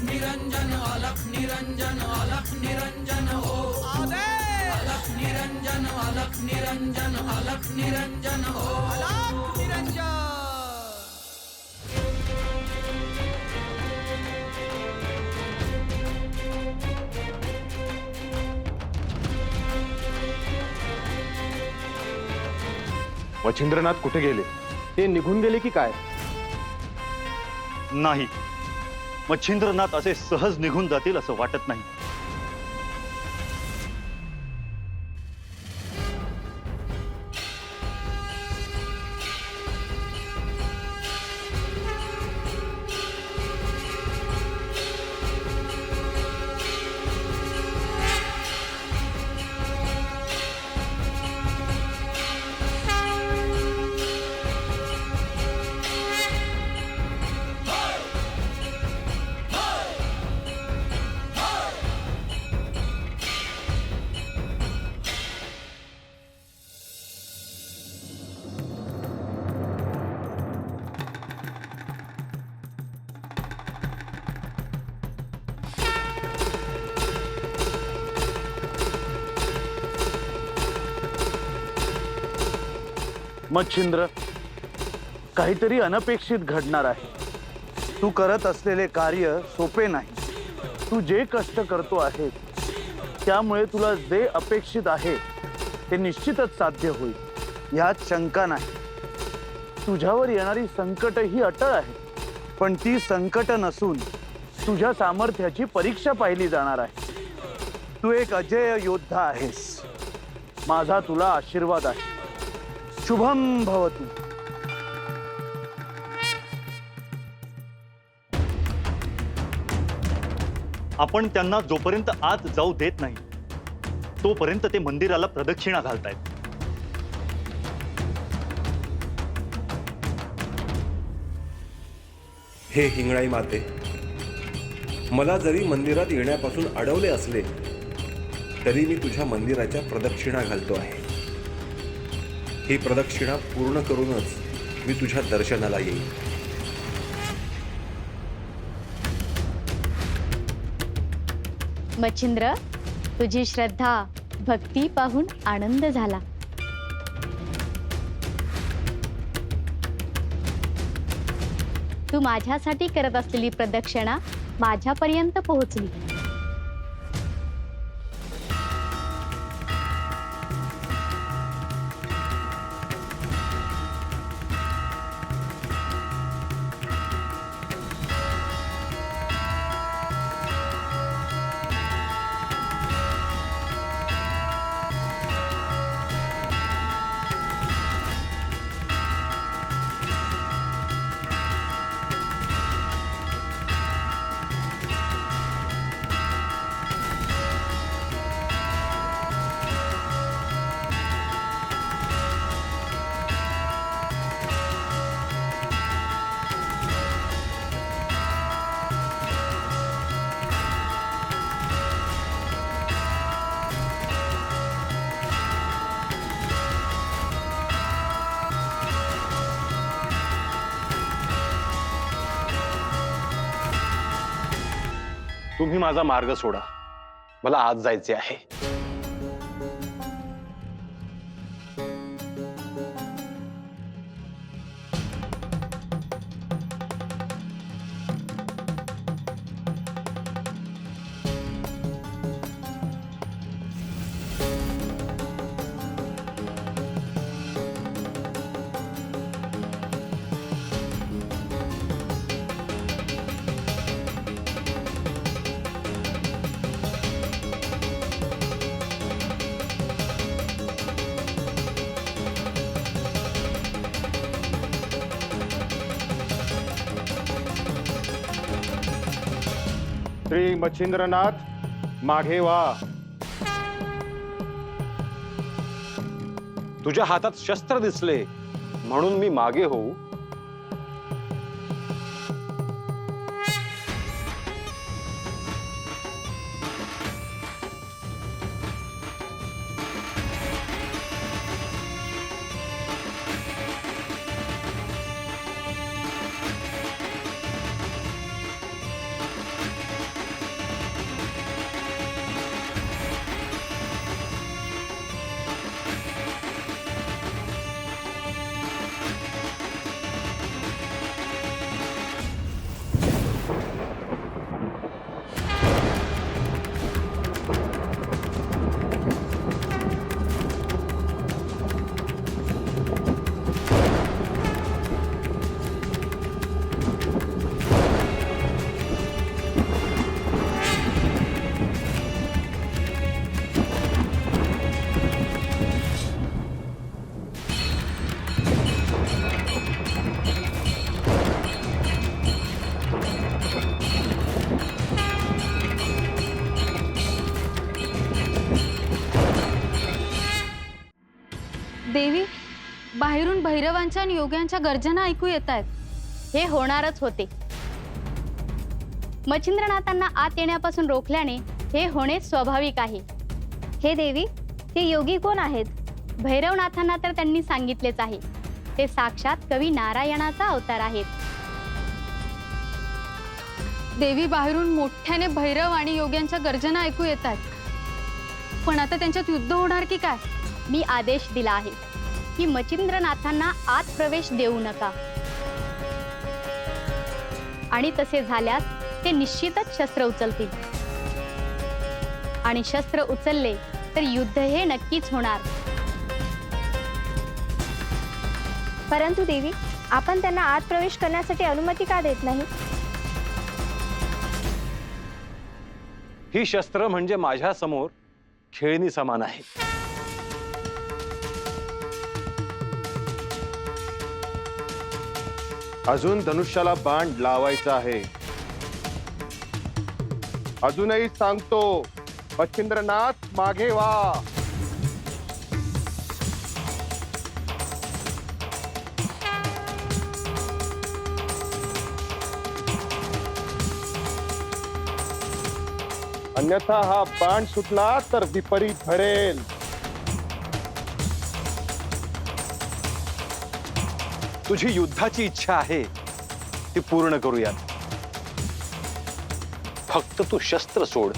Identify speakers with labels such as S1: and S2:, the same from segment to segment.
S1: निरंजन अलख निरंजन अलख निरंजन हो अलख निरंजन अलख निरंजन अलख निरंजन हो अलख निरंजन।
S2: मच्छिंद्रनाथ कुठे गेले?
S3: ते निघून गेले की काय?
S4: नाही, मच्छिंद्रनाथ असे सहज निघून जातील असं वाटत नाही.
S5: मच्छिंद्र, काहीतरी अनपेक्षित घडणार आहे. तू करत असलेले कार्य सोपे नाही. तू जे कष्ट करतो आहे त्यामुळे तुला जे अपेक्षित आहे ते निश्चितच साध्य होईल, यात शंका नाही. तुझ्यावर येणारी संकट ही अटळ आहे, पण ती संकट नसून तुझ्या सामर्थ्याची परीक्षा पाहिली जाणार आहे. तू एक अजेय योद्धा आहेस. माझा तुला आशीर्वाद आहे. शुभम भवतु.
S4: आपण त्यांना जोपर्यंत आत जाऊ देत नाही तोपर्यंत ते मंदिराला प्रदक्षिणा घालतायत.
S6: हे हिंगळाई माते, मला जरी मंदिरात येण्यापासून अडवले असले तरी मी तुझ्या मंदिराच्या प्रदक्षिणा घालतो आहे. ही प्रदक्षिणा पूर्ण करूनच मी तुझ्या दर्शनाला येईन.
S7: मच्छिंद्र, तुझी श्रद्धा भक्ती पाहून आनंद झाला. तू माझ्यासाठी करत असलेली प्रदक्षिणा माझ्यापर्यंत पोहोचली.
S2: तुम्ही माझा मार्ग सोडा. मला आज जायचे आहे.
S3: श्री मच्छिंद्रनाथ, मागे वा.
S2: तुझ्या हातात शस्त्र दिसले म्हणून मी मागे होऊ?
S8: बाहेरून भैरवांच्या आणि योग्यांच्या गर्जना ऐकू येत आहेत.
S7: हे होणारच होते. मच्छिंद्रनाथांना आत येण्यापासून रोखल्याने हे होणे स्वाभाविक आहे.
S9: हे देवी, हे योगी कोण आहेत?
S7: भैरवनाथांना तर त्यांनी सांगितलेच आहे. ते साक्षात कवी नारायणाचा अवतार आहेत.
S8: देवी, बाहेरून मोठ्याने भैरव आणि योग्यांच्या गर्जना ऐकू येत आहेत. पण आता त्यांच्यात युद्ध होणार की काय?
S7: मी आदेश दिला आहे की मच्छिंद्रनाथांना आत प्रवेश देऊ नका, आणि तसे झाल्यास ते निश्चितच शस्त्र उचलतील, आणि शस्त्र उचलले तर युद्ध हे नक्कीच होणार.
S9: परंतु देवी, आपण त्यांना आत प्रवेश करण्यासाठी अनुमती का देत नाही?
S2: ही शस्त्र म्हणजे माझ्या समोर खेळणी समान आहे.
S3: अजून धनुष्याला बाण लावायचा आहे. अजूनही सांगतो, मच्छिंद्रनाथ मागे वा. अन्यथा हा बाण सुटला तर विपरीत घडेल.
S2: तुझी युद्धाची इच्छा आहे ती पूर्ण करूयात. फक्त तू शस्त्र सोड.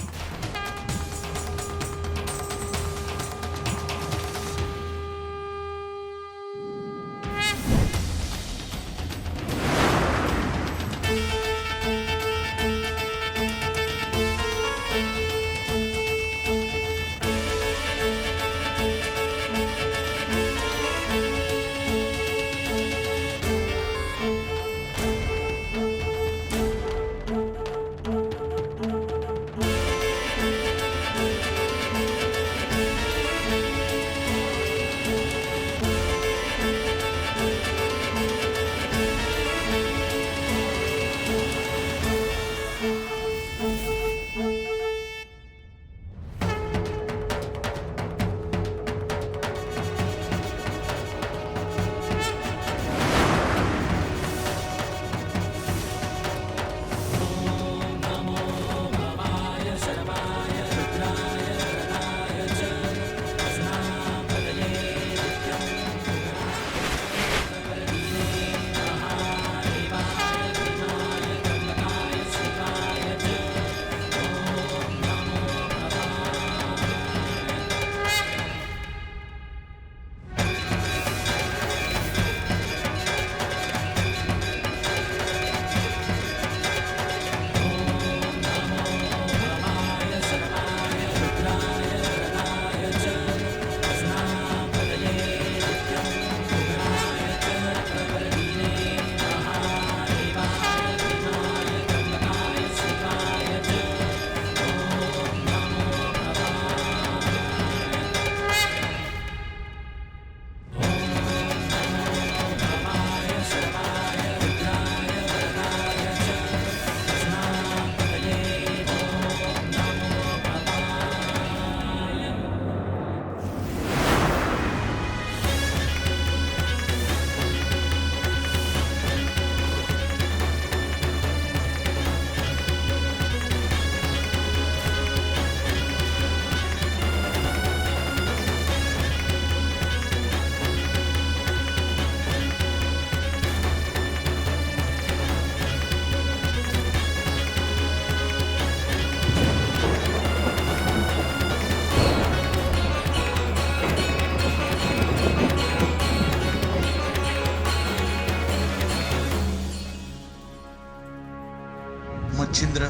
S5: मच्छिंद्र,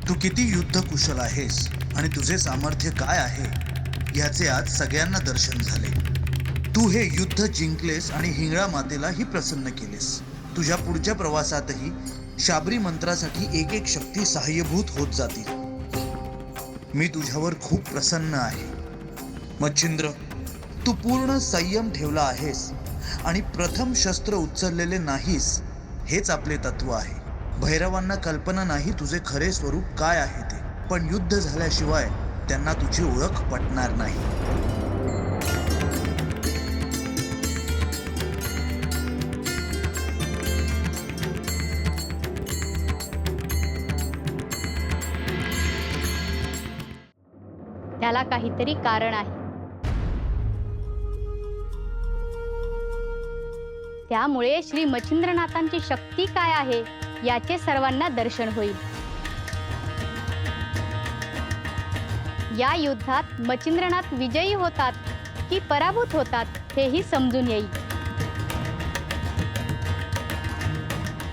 S5: तू किती युद्ध कुशल आहेस आणि तुझे सामर्थ्य काय आहे याचे आज सगळ्यांना दर्शन झाले. तू हे युद्ध जिंकलेस आणि हिंगळा मातेलाही प्रसन्न केलेस. तुझ्या पुढच्या प्रवासातही शाबरी मंत्रासाठी एक एक शक्ती सहाय्यभूत होत जातील. मी तुझ्यावर खूप प्रसन्न आहे. मच्छिंद्र, तू पूर्ण संयम ठेवला आहेस आणि प्रथम शस्त्र उचललेले नाहीस, हेच आपले तत्व आहे. भैरवांना कल्पना नाही तुझे खरे स्वरूप काय आहे ते, पण युद्ध झाल्याशिवाय त्यांना तुझी ओळख पटणार नाही.
S7: त्याला काहीतरी कारण आहे. त्यामुळे श्री मच्छिंद्रनाथांची शक्ती काय आहे याचे सर्वांना दर्शन होईल. या युद्धात मच्छिंद्रनाथ विजयी होतात की पराभूत होतात हेही समजून येईल.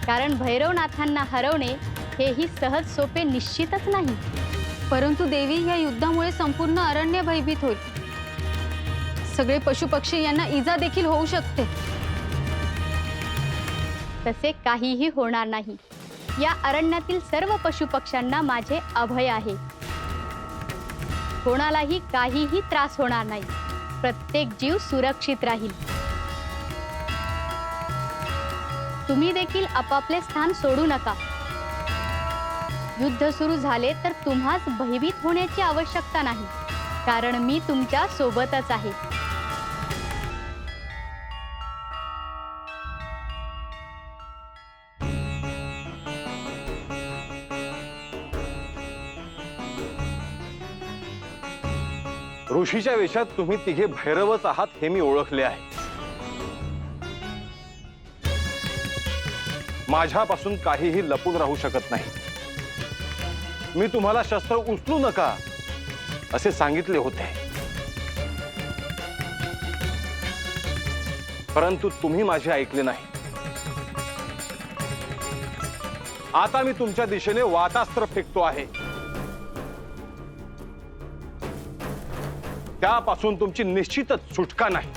S7: कारण भैरवनाथांना हरवणे हेही सहज सोपे निश्चितच नाही.
S8: परंतु देवी, या युद्धामुळे संपूर्ण अरण्य भयभीत होईल. सगळे पशुपक्षी यांना इजा देखील होऊ शकते.
S7: तसे काहीही होणार नाही. या अरण्यातील सर्व पशुपक्ष्यांना माझे अभय आहे. कोणालाही काहीही त्रास होणार नाही. प्रत्येक जीव सुरक्षित राहील. तुम्ही देखील आपापले स्थान सोडू नका. युद्ध सुरू झाले तर तुम्हास भयभीत होण्याची आवश्यकता नाही, कारण मी तुमच्या सोबतच आहे.
S2: ऋषीच्या वेशात तुम्ही तिघे भैरवच आहात हे मी ओळखले आहे. माझ्यापासून काहीही लपून राहू शकत नाही. मी तुम्हाला शस्त्र उचलू नका असे सांगितले होते, परंतु तुम्ही माझे ऐकले नाही. आता मी तुमच्या दिशेने वातास्त्र फेकतो आहे. त्यापासून तुमची निश्चितच सुटका नाही.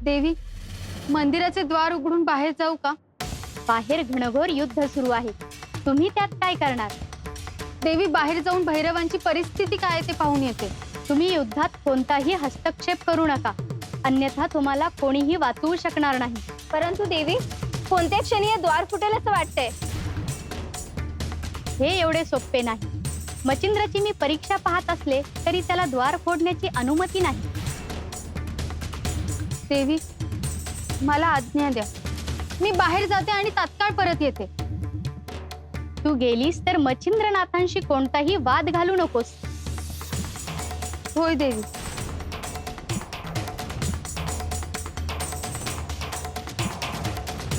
S8: देवी, मंदिराचे द्वार उघडून बाहेर जाऊ का?
S7: बाहेर घनघोर युद्ध सुरू आहे. तुम्ही त्यात काय करणार?
S8: देवी, बाहेर जाऊन भैरवांची परिस्थिती काय आहे ते पाहून येते.
S7: तुम्ही युद्धात कोणताही हस्तक्षेप करू नका, अन्यथा तुम्हाला कोणीही वाचवू शकणार नाही.
S9: परंतु देवी, कोणत्या क्षणी हे द्वार फुटेल असं वाटतंय.
S7: हे एवढे सोपे नाही. मच्छिंद्राची मी परीक्षा पाहत असले तरी त्याला द्वार फोडण्याची अनुमती नाही.
S8: देवी, मला आज्ञा द्या. मी बाहेर जाते आणि तात्काळ परत येते.
S7: तू गेलीस तर मच्छिंद्रनाथांशी कोणताही वाद घालू नकोस.
S8: होय देवी.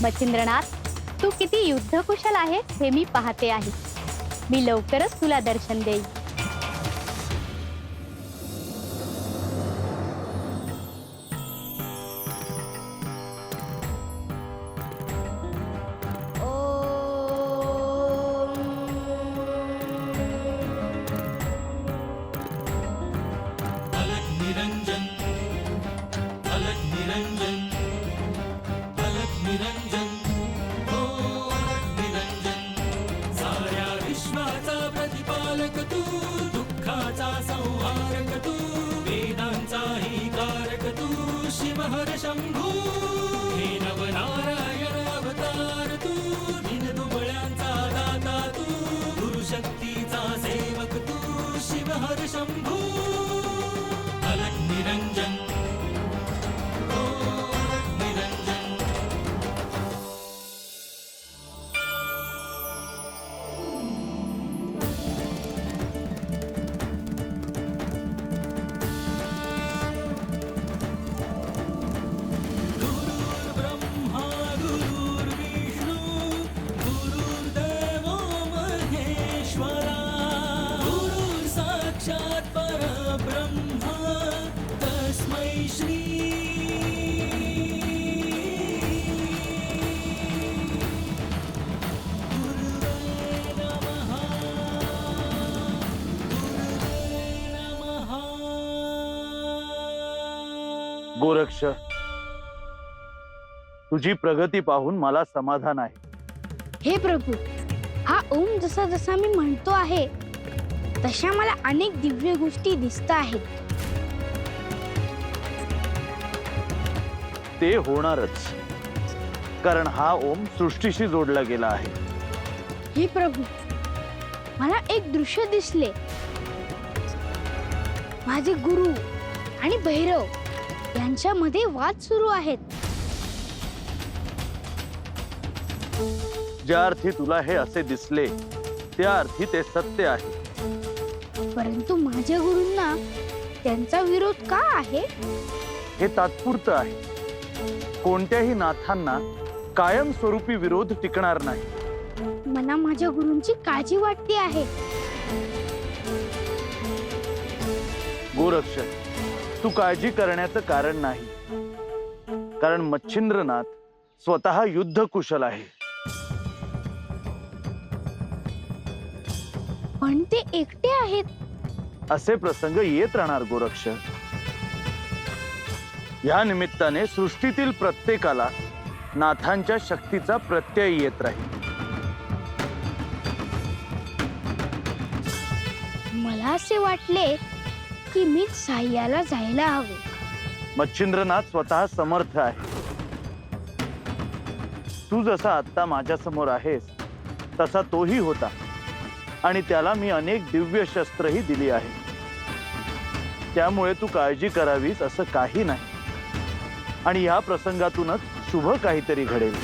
S7: मच्छिंद्रनाथ, तू किती युद्धकुशल आहेस हे मी पाहते आहे. मी लवकरच तुला दर्शन देईन.
S1: साऱ्या विश्वाचा प्रतिपालक शिव हर शंभू हे नवनारायण अवतार तू दिन दुबळ्यांचा दाता तू गुरुशक्तीचा सेवक तू शिव हर शंभू अलख निरंजन ओ अलख निरंजन ब्रह्मा गुरुर्विष्णू गुरुर्देवो महेश्वरा गुरुर् साक्षात् परब्रह्मा तस्मै श्री गुरुवे नमः गुरुवे नमः
S5: गोरक्ष, तुझी प्रगती पाहून मला समाधान आहे.
S9: हे प्रभू, हा ओम जसा जसा मी म्हणतो आहे तशा मला अनेक दिव्य गोष्टी दिसत आहेत.
S5: ते होणारच, कारण हा ओम सृष्टीशी जोडला गेला आहे.
S9: हे प्रभू, मला एक दृश्य दिसले. माझे गुरु आणि भैरव यांच्यामध्ये वाद सुरू आहेत.
S5: ज्या अर्थी तुला हे असे दिसले त्या अर्थी ते सत्य आहे.
S9: परंतु माझ्या गुरूंना त्यांचा विरोध का आहे?
S5: हे तात्पुरतं आहे. कोणत्याही नाथांना कायमस्वरूपी विरोध टिकणार नाही.
S9: मला माझ्या गुरूंची काळजी वाटते आहे.
S5: गोरक्ष, तू काळजी करण्याचं कारण नाही, कारण मच्छिंद्रनाथ स्वतः युद्ध कुशल आहे.
S9: पण ते एकटे आहेत.
S5: असे प्रसंग येत राहणार गोरक्ष. या निमित्ताने सृष्टीतील प्रत्येकाला नाथांच्या शक्तीचा प्रत्यय येत राहील.
S9: मला असे वाटले की मी साह्याला जायला हवे.
S5: मच्छिंद्रनाथ स्वतः समर्थ आहे. तू जसा आत्ता माझ्या समोर आहेस तसा तोही होता, आणि त्याला मी अनेक दिव्य शस्त्रही दिली आहे. त्यामुळे तू काळजी करावीस असं काही नाही, आणि या प्रसंगातूनच शुभ काहीतरी घडेल.